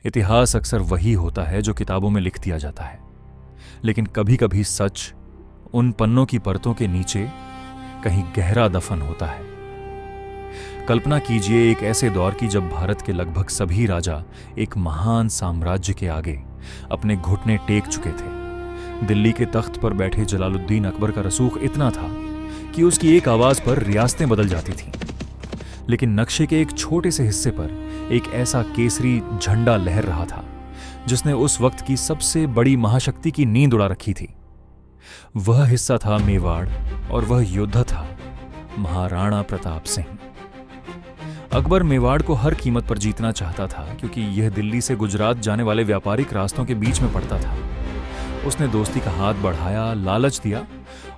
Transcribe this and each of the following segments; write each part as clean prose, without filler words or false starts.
इतिहास अक्सर वही होता है जो किताबों में लिख दिया जाता है, लेकिन कभी कभी सच उन पन्नों की परतों के नीचे कहीं गहरा दफन होता है। कल्पना कीजिए एक ऐसे दौर की जब भारत के लगभग सभी राजा एक महान साम्राज्य के आगे अपने घुटने टेक चुके थे। दिल्ली के तख्त पर बैठे जलालुद्दीन अकबर का रसूख इतना था कि उसकी एक आवाज पर रियासतें बदल जाती थीं। लेकिन नक्शे के एक छोटे से हिस्से पर एक ऐसा केसरी झंडा लहर रहा था जिसने उस वक्त की सबसे बड़ी महाशक्ति की नींद उड़ा रखी थी। वह हिस्सा था मेवाड़ और वह योद्धा था महाराणा प्रताप सिंह। अकबर मेवाड़ को हर कीमत पर जीतना चाहता था क्योंकि यह दिल्ली से गुजरात जाने वाले व्यापारिक रास्तों के बीच में पड़ता था। उसने दोस्ती का हाथ बढ़ाया, लालच दिया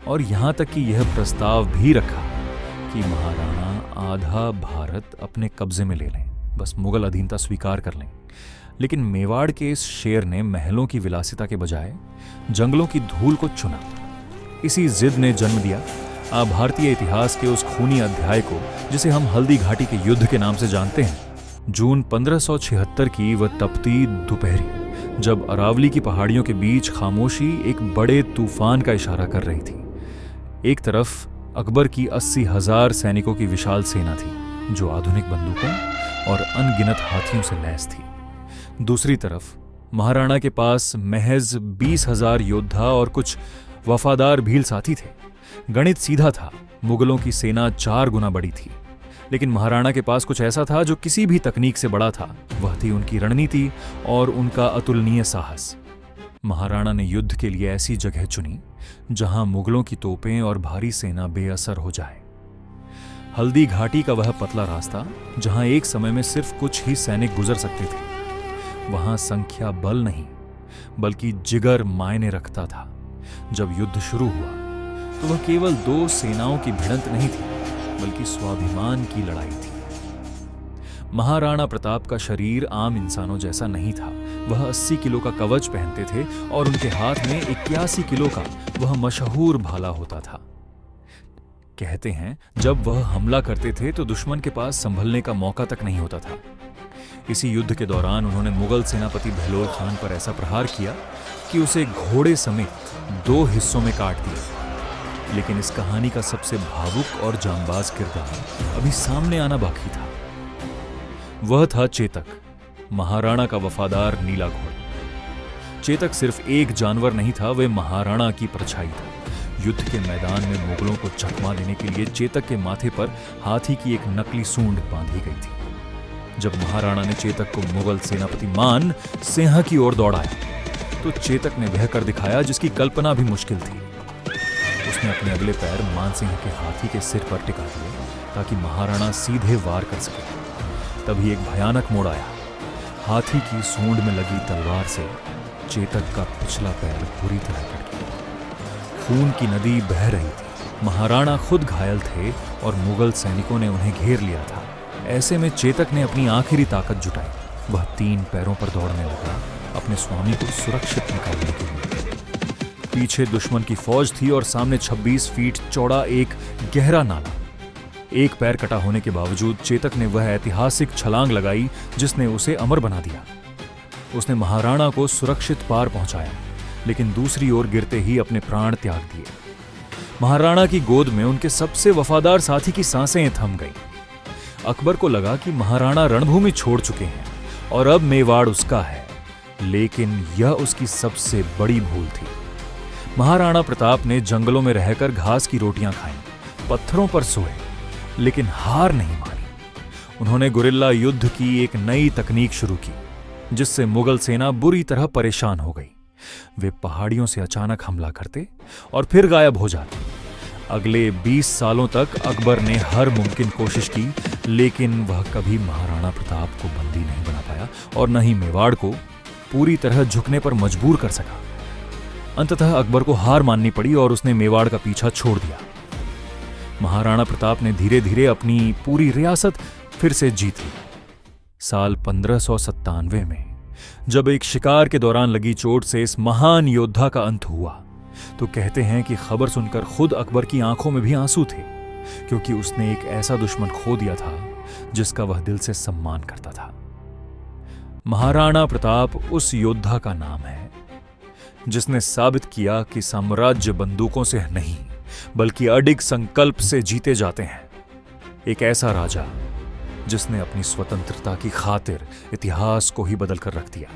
और यहां तक कि यह प्रस्ताव भी रखा कि महाराणा आधा भारत अपने कब्जे में ले लें, बस मुगल अधीनता स्वीकार कर लें। लेकिन मेवाड़ के इस शेर ने महलों की विलासिता के बजाय जंगलों की धूल को चुना। इसी जिद ने जन्म दिया भारतीय इतिहास के उस खूनी अध्याय को जिसे हम हल्दी घाटी के युद्ध के नाम से जानते हैं। जून 1576 की वह तपती दोपहरी, जब अरावली की पहाड़ियों के बीच खामोशी एक बड़े तूफान का इशारा कर रही थी। एक तरफ अकबर की 80,000 सैनिकों की विशाल सेना थी जो आधुनिक बंदूकों और अनगिनत हाथियों से लैस थी। दूसरी तरफ महाराणा के पास महज 20,000 योद्धा और कुछ वफादार भील साथी थे। गणित सीधा था, मुगलों की सेना 4 गुना बड़ी थी, लेकिन महाराणा के पास कुछ ऐसा था जो किसी भी तकनीक से बड़ा था। वह थी उनकी रणनीति और उनका अतुलनीय साहस। महाराणा ने युद्ध के लिए ऐसी जगह चुनी जहां मुगलों की तोपें और भारी सेना बेअसर हो जाए। हल्दी घाटी का वह पतला रास्ता जहां एक समय में सिर्फ कुछ ही सैनिक गुजर सकते थे, वहां संख्या बल नहीं बल्कि जिगर मायने रखता था। जब युद्ध शुरू हुआ तो वह केवल 2 सेनाओं की भिड़ंत नहीं थी बल्कि स्वाभिमान की लड़ाई थी। महाराणा प्रताप का शरीर आम इंसानों जैसा नहीं था। वह 80 किलो का कवच पहनते थे और उनके हाथ में 81 किलो का वह मशहूर भाला होता था। कहते हैं जब वह हमला करते थे तो दुश्मन के पास संभलने का मौका तक नहीं होता था। इसी युद्ध के दौरान उन्होंने मुगल सेनापति बहलोल खान पर ऐसा प्रहार किया कि उसे घोड़े समेत 2 हिस्सों में काट दिया। लेकिन इस कहानी का सबसे भावुक और जांबाज किरदार अभी सामने आना बाकी था। वह था चेतक, महाराणा का वफादार नीला घोड़ा। चेतक सिर्फ एक जानवर नहीं था, वह महाराणा की परछाई था। युद्ध के मैदान में मुगलों को चकमा देने के लिए चेतक के माथे पर हाथी की एक नकली सूंड बांधी गई थी। जब महाराणा ने चेतक को मुगल सेनापति मान सिंह की ओर दौड़ाया तो चेतक ने वह कर दिखाया जिसकी कल्पना भी मुश्किल थी। उसने अपने अगले पैर मानसिंह के हाथी के सिर पर टिका दिए ताकि महाराणा सीधे वार कर सके। तभी एक भयानक मोड़ आया। हाथी की सूंड में लगी तलवार से चेतक का पिछला पैर बुरी तरह कट गया। खून की नदी बह रही थी। महाराणा खुद घायल थे और मुगल सैनिकों ने उन्हें घेर लिया था। ऐसे में चेतक ने अपनी आखिरी ताकत जुटाई। वह 3 पैरों पर दौड़ने लगा, अपने स्वामी को सुरक्षित निकालने के लिए। पीछे दुश्मन की फौज थी और सामने 26 फीट चौड़ा एक गहरा नाला। एक पैर कटा होने के बावजूद चेतक ने वह ऐतिहासिक छलांग लगाई जिसने उसे अमर बना दिया। उसने महाराणा को सुरक्षित पार पहुंचाया, लेकिन दूसरी ओर गिरते ही अपने प्राण त्याग दिए। महाराणा की गोद में उनके सबसे वफादार साथी की सांसें थम गईं। अकबर को लगा कि महाराणा रणभूमि छोड़ चुके हैं और अब मेवाड़ उसका है, लेकिन यह उसकी सबसे बड़ी भूल थी। महाराणा प्रताप ने जंगलों में रहकर घास की रोटियां खाईं, पत्थरों पर सोए, लेकिन हार नहीं मानी। उन्होंने गुरिल्ला युद्ध की एक नई तकनीक शुरू की जिससे मुगल सेना बुरी तरह परेशान हो गई। वे पहाड़ियों से अचानक हमला करते और फिर गायब हो जाते। अगले 20 सालों तक अकबर ने हर मुमकिन कोशिश की, लेकिन वह कभी महाराणा प्रताप को बंदी नहीं बना पाया और न ही मेवाड़ को पूरी तरह झुकने पर मजबूर कर सका। अंततः अकबर को हार माननी पड़ी और उसने मेवाड़ का पीछा छोड़ दिया। महाराणा प्रताप ने धीरे धीरे अपनी पूरी रियासत फिर से जीत ली। साल 1597 में जब एक शिकार के दौरान लगी चोट से इस महान योद्धा का अंत हुआ तो कहते हैं कि खबर सुनकर खुद अकबर की आंखों में भी आंसू थे, क्योंकि उसने एक ऐसा दुश्मन खो दिया था जिसका वह दिल से सम्मान करता था। महाराणा प्रताप उस योद्धा का नाम है जिसने साबित किया कि साम्राज्य बंदूकों से नहीं बल्कि अडिग संकल्प से जीते जाते हैं। एक ऐसा राजा जिसने अपनी स्वतंत्रता की खातिर इतिहास को ही बदल कर रख दिया।